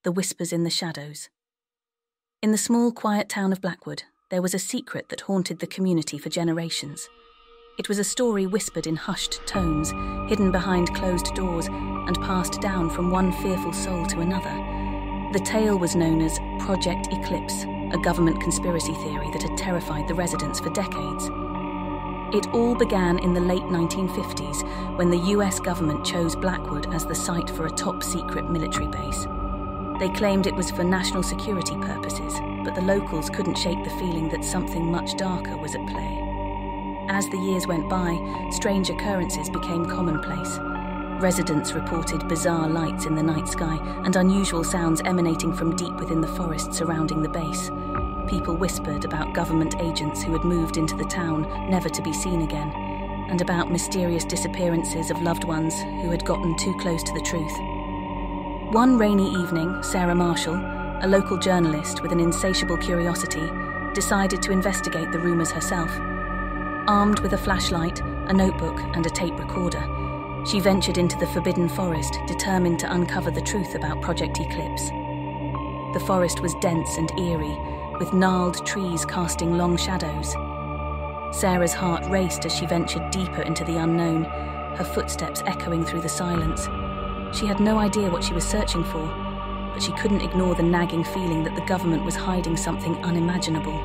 the whispers in the shadows. In the small, quiet town of Blackwood, there was a secret that haunted the community for generations. It was a story whispered in hushed tones, hidden behind closed doors, and passed down from one fearful soul to another. The tale was known as Project Eclipse, a government conspiracy theory that had terrified the residents for decades. It all began in the late 1950s when the US government chose Blackwood as the site for a top-secret military base. They claimed it was for national security purposes, but the locals couldn't shake the feeling that something much darker was at play. As the years went by, strange occurrences became commonplace. Residents reported bizarre lights in the night sky and unusual sounds emanating from deep within the forest surrounding the base. People whispered about government agents who had moved into the town, never to be seen again, and about mysterious disappearances of loved ones who had gotten too close to the truth. One rainy evening, Sarah Marshall, a local journalist with an insatiable curiosity, decided to investigate the rumours herself. Armed with a flashlight, a notebook, and a tape recorder, she ventured into the forbidden forest, determined to uncover the truth about Project Eclipse. The forest was dense and eerie, with gnarled trees casting long shadows. Sarah's heart raced as she ventured deeper into the unknown, her footsteps echoing through the silence. She had no idea what she was searching for, but she couldn't ignore the nagging feeling that the government was hiding something unimaginable.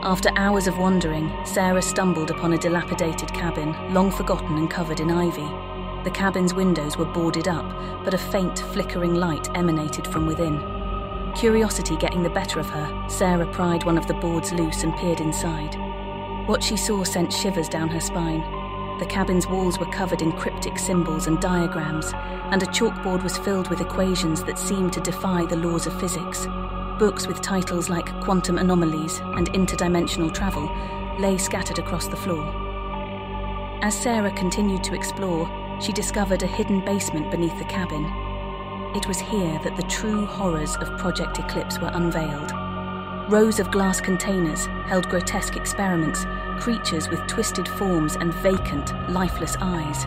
After hours of wandering, Sarah stumbled upon a dilapidated cabin, long forgotten and covered in ivy. The cabin's windows were boarded up, but a faint, flickering light emanated from within. Curiosity getting the better of her, Sarah pried one of the boards loose and peered inside. What she saw sent shivers down her spine. The cabin's walls were covered in cryptic symbols and diagrams, and a chalkboard was filled with equations that seemed to defy the laws of physics. Books with titles like Quantum Anomalies and Interdimensional Travel lay scattered across the floor. As Sarah continued to explore, she discovered a hidden basement beneath the cabin. It was here that the true horrors of Project Eclipse were unveiled. Rows of glass containers held grotesque experiments, creatures with twisted forms and vacant, lifeless eyes.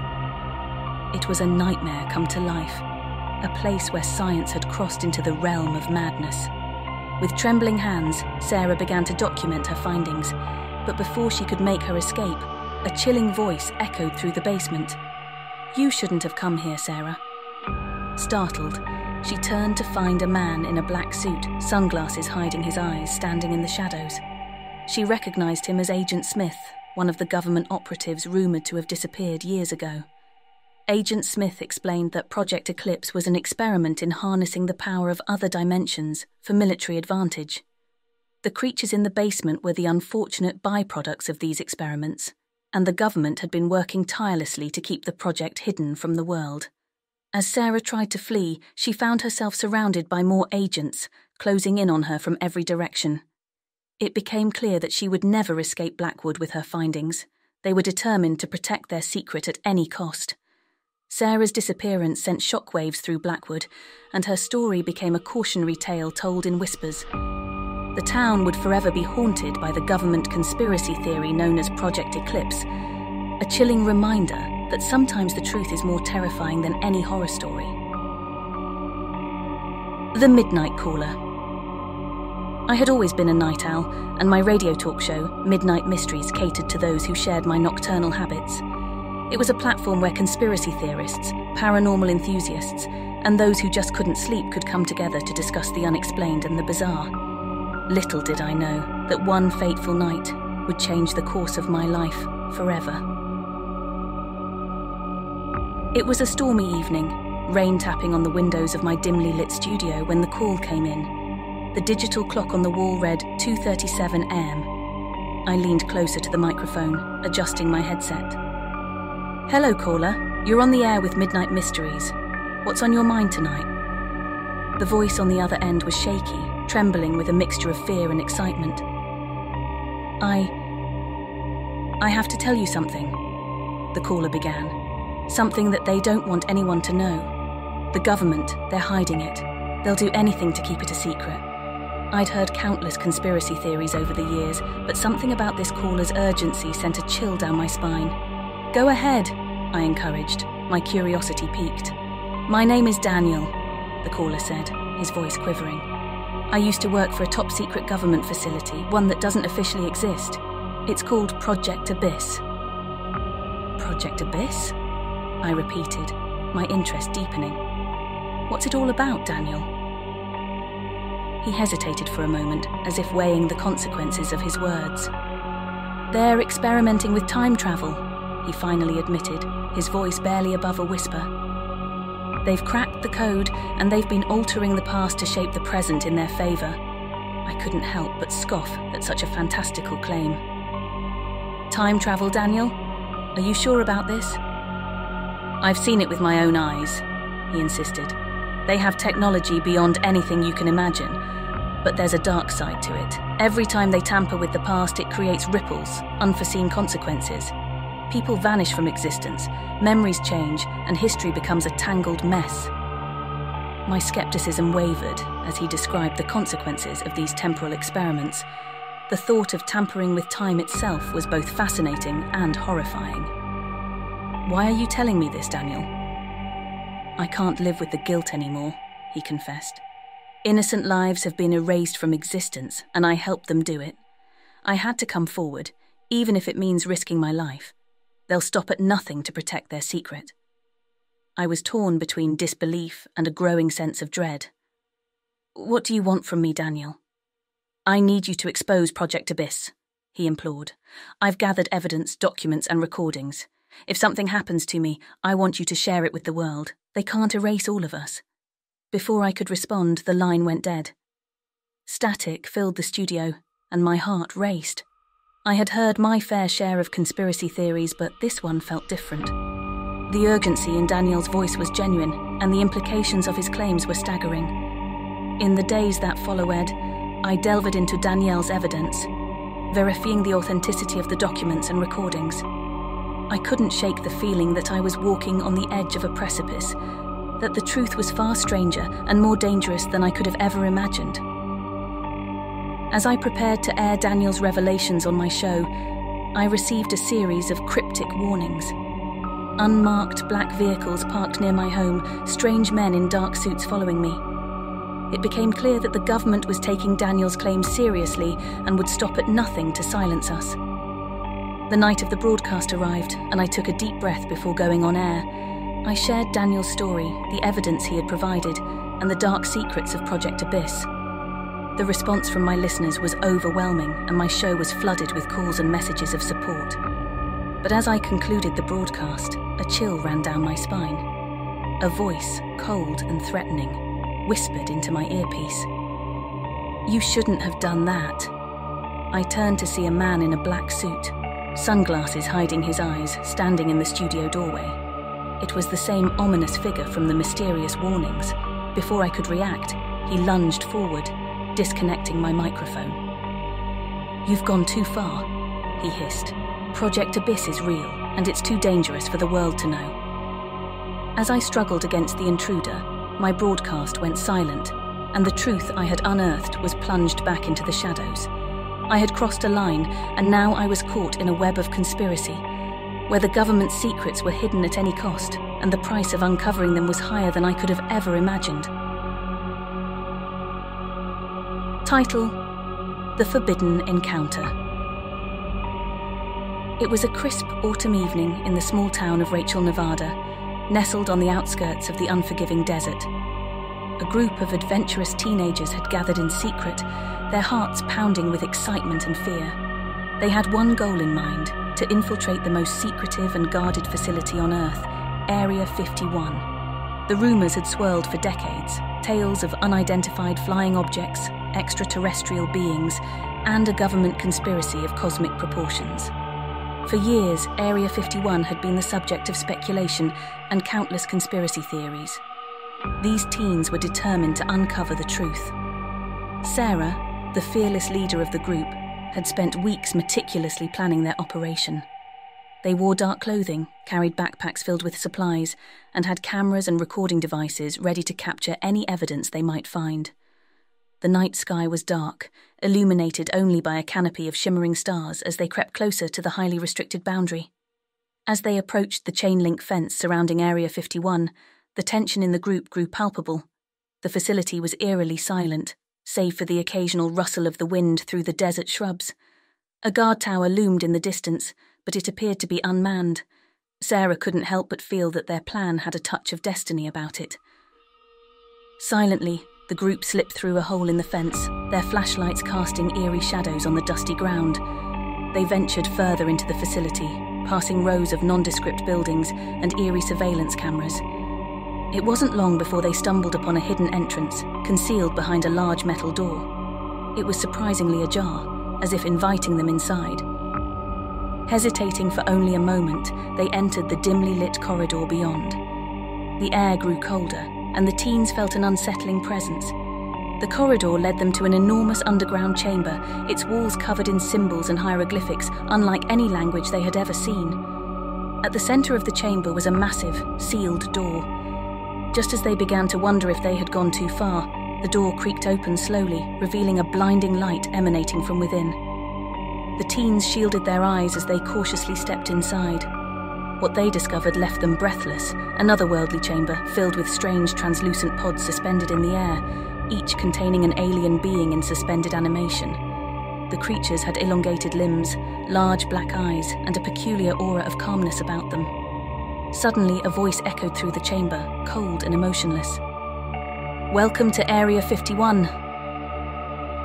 It was a nightmare come to life, a place where science had crossed into the realm of madness. With trembling hands, Sarah began to document her findings, but before she could make her escape, a chilling voice echoed through the basement. "You shouldn't have come here, Sarah." Startled, she turned to find a man in a black suit, sunglasses hiding his eyes, standing in the shadows. She recognized him as Agent Smith, one of the government operatives rumored to have disappeared years ago. Agent Smith explained that Project Eclipse was an experiment in harnessing the power of other dimensions for military advantage. The creatures in the basement were the unfortunate byproducts of these experiments, and the government had been working tirelessly to keep the project hidden from the world. As Sarah tried to flee, she found herself surrounded by more agents, closing in on her from every direction. It became clear that she would never escape Blackwood with her findings. They were determined to protect their secret at any cost. Sarah's disappearance sent shockwaves through Blackwood, and her story became a cautionary tale told in whispers. The town would forever be haunted by the government conspiracy theory known as Project Eclipse, a chilling reminder that sometimes the truth is more terrifying than any horror story. The Midnight Caller. I had always been a night owl, and my radio talk show, Midnight Mysteries, catered to those who shared my nocturnal habits. It was a platform where conspiracy theorists, paranormal enthusiasts, and those who just couldn't sleep could come together to discuss the unexplained and the bizarre. Little did I know that one fateful night would change the course of my life forever. It was a stormy evening, rain tapping on the windows of my dimly lit studio when the call came in. The digital clock on the wall read 2:37 a.m. I leaned closer to the microphone, adjusting my headset. "Hello, caller. You're on the air with Midnight Mysteries. What's on your mind tonight?" The voice on the other end was shaky, trembling with a mixture of fear and excitement. I have to tell you something," the caller began. "Something that they don't want anyone to know. The government, they're hiding it. They'll do anything to keep it a secret." I'd heard countless conspiracy theories over the years, but something about this caller's urgency sent a chill down my spine. "Go ahead," I encouraged, my curiosity piqued. "My name is Daniel. the caller said, his voice quivering. I used to work for a top-secret government facility, one that doesn't officially exist. It's called Project Abyss. Project Abyss? I repeated, my interest deepening. What's it all about, Daniel? He hesitated for a moment, as if weighing the consequences of his words. They're experimenting with time travel, he finally admitted, his voice barely above a whisper. They've cracked the code, and they've been altering the past to shape the present in their favour. I couldn't help but scoff at such a fantastical claim. Time travel, Daniel? Are you sure about this? I've seen it with my own eyes, he insisted. They have technology beyond anything you can imagine, but there's a dark side to it. Every time they tamper with the past, it creates ripples, unforeseen consequences. People vanish from existence, memories change, and history becomes a tangled mess. My skepticism wavered as he described the consequences of these temporal experiments. The thought of tampering with time itself was both fascinating and horrifying. Why are you telling me this, Daniel? I can't live with the guilt anymore, he confessed. Innocent lives have been erased from existence, and I helped them do it. I had to come forward, even if it means risking my life. They'll stop at nothing to protect their secret. I was torn between disbelief and a growing sense of dread. What do you want from me, Daniel? I need you to expose Project Abyss, he implored. I've gathered evidence, documents, and recordings. If something happens to me, I want you to share it with the world. They can't erase all of us. Before I could respond, the line went dead. Static filled the studio, and my heart raced. I had heard my fair share of conspiracy theories, but this one felt different. The urgency in Daniel's voice was genuine, and the implications of his claims were staggering. In the days that followed, I delved into Daniel's evidence, verifying the authenticity of the documents and recordings. I couldn't shake the feeling that I was walking on the edge of a precipice, that the truth was far stranger and more dangerous than I could have ever imagined. As I prepared to air Daniel's revelations on my show, I received a series of cryptic warnings. Unmarked black vehicles parked near my home, strange men in dark suits following me. It became clear that the government was taking Daniel's claims seriously and would stop at nothing to silence us. The night of the broadcast arrived, and I took a deep breath before going on air. I shared Daniel's story, the evidence he had provided, and the dark secrets of Project Abyss. The response from my listeners was overwhelming, and my show was flooded with calls and messages of support. But as I concluded the broadcast, a chill ran down my spine. A voice, cold and threatening, whispered into my earpiece. You shouldn't have done that. I turned to see a man in a black suit, sunglasses hiding his eyes, standing in the studio doorway. It was the same ominous figure from the mysterious warnings. Before I could react, he lunged forward, disconnecting my microphone. You've gone too far, he hissed. Project Abyss is real, and it's too dangerous for the world to know. As I struggled against the intruder, my broadcast went silent, and the truth I had unearthed was plunged back into the shadows. I had crossed a line, and now I was caught in a web of conspiracy, where the government's secrets were hidden at any cost, and the price of uncovering them was higher than I could have ever imagined. Title: The Forbidden Encounter. It was a crisp autumn evening in the small town of Rachel, Nevada, nestled on the outskirts of the unforgiving desert. A group of adventurous teenagers had gathered in secret, their hearts pounding with excitement and fear. They had one goal in mind: to infiltrate the most secretive and guarded facility on Earth, Area 51. The rumors had swirled for decades, tales of unidentified flying objects, extraterrestrial beings, and a government conspiracy of cosmic proportions. For years, Area 51 had been the subject of speculation and countless conspiracy theories. These teens were determined to uncover the truth. Sarah, the fearless leader of the group, had spent weeks meticulously planning their operation. They wore dark clothing, carried backpacks filled with supplies, and had cameras and recording devices ready to capture any evidence they might find. The night sky was dark, illuminated only by a canopy of shimmering stars as they crept closer to the highly restricted boundary. As they approached the chain-link fence surrounding Area 51, the tension in the group grew palpable. The facility was eerily silent, save for the occasional rustle of the wind through the desert shrubs. A guard tower loomed in the distance, but it appeared to be unmanned. Sarah couldn't help but feel that their plan had a touch of destiny about it. Silently, the group slipped through a hole in the fence, their flashlights casting eerie shadows on the dusty ground. They ventured further into the facility, passing rows of nondescript buildings and eerie surveillance cameras. It wasn't long before they stumbled upon a hidden entrance, concealed behind a large metal door. It was surprisingly ajar, as if inviting them inside. Hesitating for only a moment, they entered the dimly lit corridor beyond. The air grew colder, and the teens felt an unsettling presence. The corridor led them to an enormous underground chamber, its walls covered in symbols and hieroglyphics unlike any language they had ever seen. At the center of the chamber was a massive, sealed door. Just as they began to wonder if they had gone too far, the door creaked open slowly, revealing a blinding light emanating from within. The teens shielded their eyes as they cautiously stepped inside. What they discovered left them breathless, an otherworldly chamber filled with strange translucent pods suspended in the air, each containing an alien being in suspended animation. The creatures had elongated limbs, large black eyes, and a peculiar aura of calmness about them. Suddenly, a voice echoed through the chamber, cold and emotionless. "Welcome to Area 51.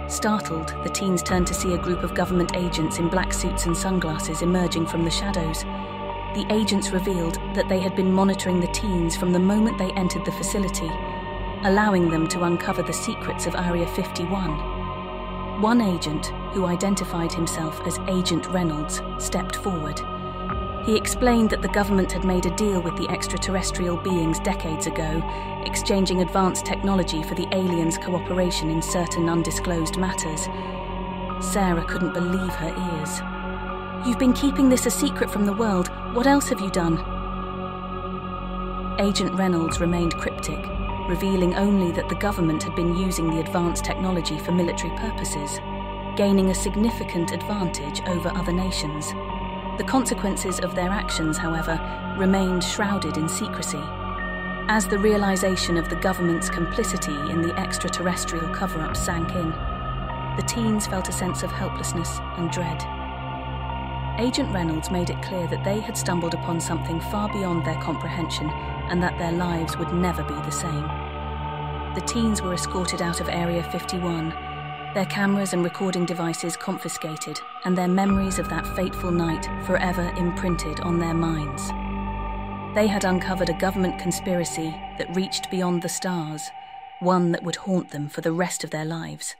Startled, the teens turned to see a group of government agents in black suits and sunglasses emerging from the shadows. The agents revealed that they had been monitoring the teens from the moment they entered the facility, allowing them to uncover the secrets of Area 51. One agent, who identified himself as Agent Reynolds, stepped forward. He explained that the government had made a deal with the extraterrestrial beings decades ago, exchanging advanced technology for the aliens' cooperation in certain undisclosed matters. Sarah couldn't believe her ears. "You've been keeping this a secret from the world. What else have you done?" Agent Reynolds remained cryptic, revealing only that the government had been using the advanced technology for military purposes, gaining a significant advantage over other nations. The consequences of their actions, however, remained shrouded in secrecy. As the realization of the government's complicity in the extraterrestrial cover-up sank in, the teens felt a sense of helplessness and dread. Agent Reynolds made it clear that they had stumbled upon something far beyond their comprehension and that their lives would never be the same. The teens were escorted out of Area 51, their cameras and recording devices confiscated, and their memories of that fateful night forever imprinted on their minds. They had uncovered a government conspiracy that reached beyond the stars, one that would haunt them for the rest of their lives.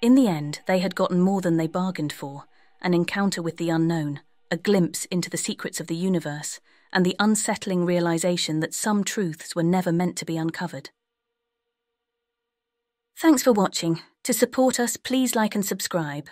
In the end, they had gotten more than they bargained for, an encounter with the unknown, a glimpse into the secrets of the universe, and the unsettling realization that some truths were never meant to be uncovered. Thanks for watching. To support us, please like and subscribe.